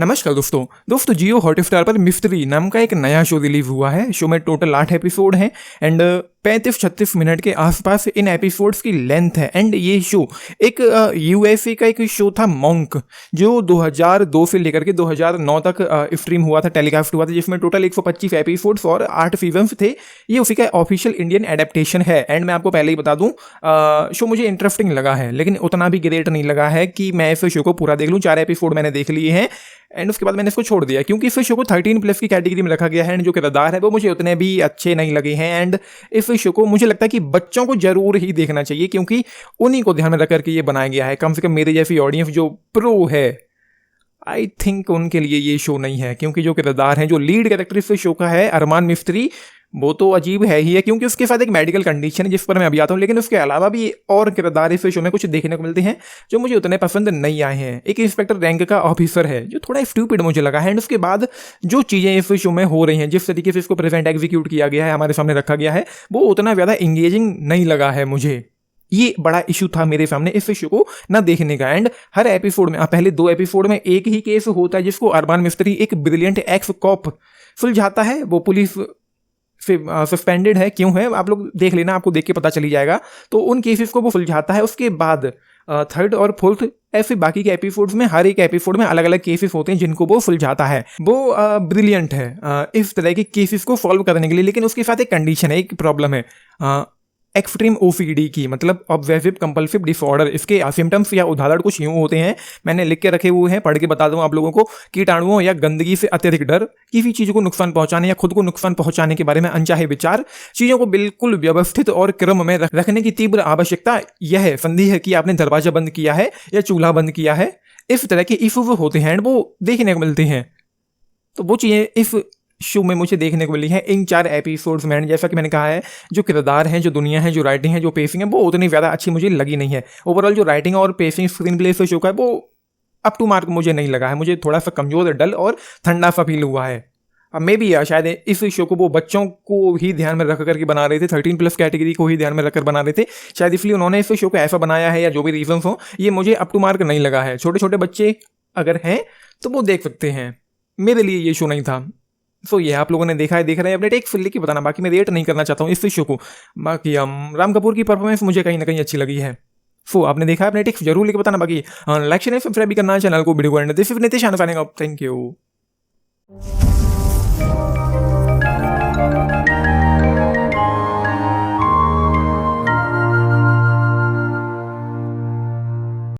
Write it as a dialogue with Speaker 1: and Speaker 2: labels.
Speaker 1: नमस्कार दोस्तों जियो हॉटस्टार पर मिस्ट्री नाम का एक नया शो रिलीज हुआ है। शो में टोटल 8 एपिसोड हैं एंड 35-36 मिनट के आसपास इन एपिसोड्स की लेंथ है। एंड ये शो एक यूएसए का एक शो था मॉन्क, जो 2002 से लेकर के 2009 तक स्ट्रीम हुआ था, टेलीकास्ट हुआ था, जिसमें टोटल 125 एपिसोड्स और 8 सीजन्स थे। ये उसी का ऑफिशियल इंडियन एडेप्टेशन है। एंड मैं आपको पहले ही बता दूं, शो मुझे इंटरेस्टिंग लगा है, लेकिन उतना भी ग्रेट नहीं लगा है कि मैं इस शो को पूरा देख लूँ। 4 एपिसोड मैंने देख लिए हैं एंड उसके बाद मैंने इसको छोड़ दिया, क्योंकि इस शो को 13+ की कैटेगरी में रखा गया है एंड जो किरदार है वो मुझे उतने भी अच्छे नहीं लगे हैं। एंड इस शो को मुझे लगता है कि बच्चों को जरूर ही देखना चाहिए, क्योंकि उन्हीं को ध्यान में रख करके ये बनाया गया है। कम से कम मेरे जैसी ऑडियंस जो प्रो है, आई थिंक उनके लिए ये शो नहीं है, क्योंकि जो किरदार है, जो लीड कैरेक्टर इस शो का है अरमान मिस्त्री, वो तो अजीब है ही है, क्योंकि उसके साथ एक मेडिकल कंडीशन है जिस पर मैं अभी आता हूँ। लेकिन उसके अलावा भी और किरदार इस शो में कुछ देखने को मिलते हैं जो मुझे उतने पसंद नहीं आए हैं। एक इंस्पेक्टर रैंक का ऑफिसर है जो थोड़ा स्टूपिड मुझे लगा है। एंड उसके बाद जो चीज़ें इस शो में हो रही हैं, जिस तरीके से इसको प्रेजेंट एग्जीक्यूट किया गया है, हमारे सामने रखा गया है, वो उतना ज़्यादा इंगेजिंग नहीं लगा है मुझे। ये बड़ा इशू था मेरे सामने इस शो को ना देखने का। एंड हर एपिसोड में, पहले 2 एपिसोड में एक ही केस होता है जिसको अरमान मिस्त्री, एक ब्रिलियंट एक्स कॉप, सुलझाता है। वो पुलिस से सस्पेंडेड है, क्यों है आप लोग देख लेना, आपको देख के पता चली जाएगा। तो उन केसेस को वो सुलझाता है। उसके बाद 3rd और 4th ऐसे बाकी के एपिसोड्स में, हर एक एपिसोड में अलग अलग केसेस होते हैं जिनको वो सुलझाता है। वो ब्रिलियंट है इस तरह के केसेस को सॉल्व करने के लिए। लेकिन उसके साथ एक कंडीशन है, एक प्रॉब्लम है, एक्सट्रीम ओसीडी की, मतलब ऑब्सेसिव कंपल्सिव डिसऑर्डर। इसके सिम्टम्स या उदाहरण कुछ यूँ होते हैं, मैंने लिख के रखे हुए हैं, पढ़ के बता दूं आप लोगों को। कीटाणुओं या गंदगी से अत्यधिक डर, किसी चीज़ को नुकसान पहुंचाने या खुद को नुकसान पहुंचाने के बारे में अनचाहे विचार, चीज़ों को बिल्कुल व्यवस्थित और क्रम में रखने की तीव्र आवश्यकता, यह संदेह है कि आपने दरवाजा बंद किया है या चूल्हा बंद किया है। इस तरह के इशूज होते हैं एंड वो देखने को मिलते हैं। तो वो चीज़ें इस शो में मुझे देखने को मिली है इन 4 एपिसोड्स में। जैसा कि मैंने कहा है, जो किरदार हैं, जो दुनिया है, जो राइटिंग है, जो पेसिंग है, वो उतनी ज़्यादा अच्छी मुझे लगी नहीं है। ओवरऑल जो राइटिंग और पेसिंग, स्क्रीन प्ले इस शो का है, वो अप टू मार्क मुझे नहीं लगा है। मुझे थोड़ा सा कमज़ोर, डल और ठंडा सा फील हुआ है। अब मे बी शायद इस शो को वो बच्चों को ही ध्यान में रख करके बना रहे थे, 13+ कैटेगरी को ही ध्यान में रखकर बना रहे थे शायद, इसलिए उन्होंने इस शो को ऐसा बनाया है, या जो भी रीजंस हो, ये मुझे अप टू मार्क नहीं लगा है। छोटे छोटे बच्चे अगर हैं तो वो देख सकते हैं, मेरे लिए ये शो नहीं था। सो ये आप लोगों ने देखा है, देख रहे हैं, अपने टेक फिर लेके बताना। बाकी मैं रेट नहीं करना चाहता हूँ इस शो को। बाकी राम कपूर की परफॉर्मेंस मुझे कहीं ना कहीं अच्छी लगी है। सो आपने देखा है, अपने टेक जरूर लेके बताना। बाकी लाइक शेयर सब्सक्राइब भी करना है चैनल को, वीडियो को and this is Nitish signing off. Thank you.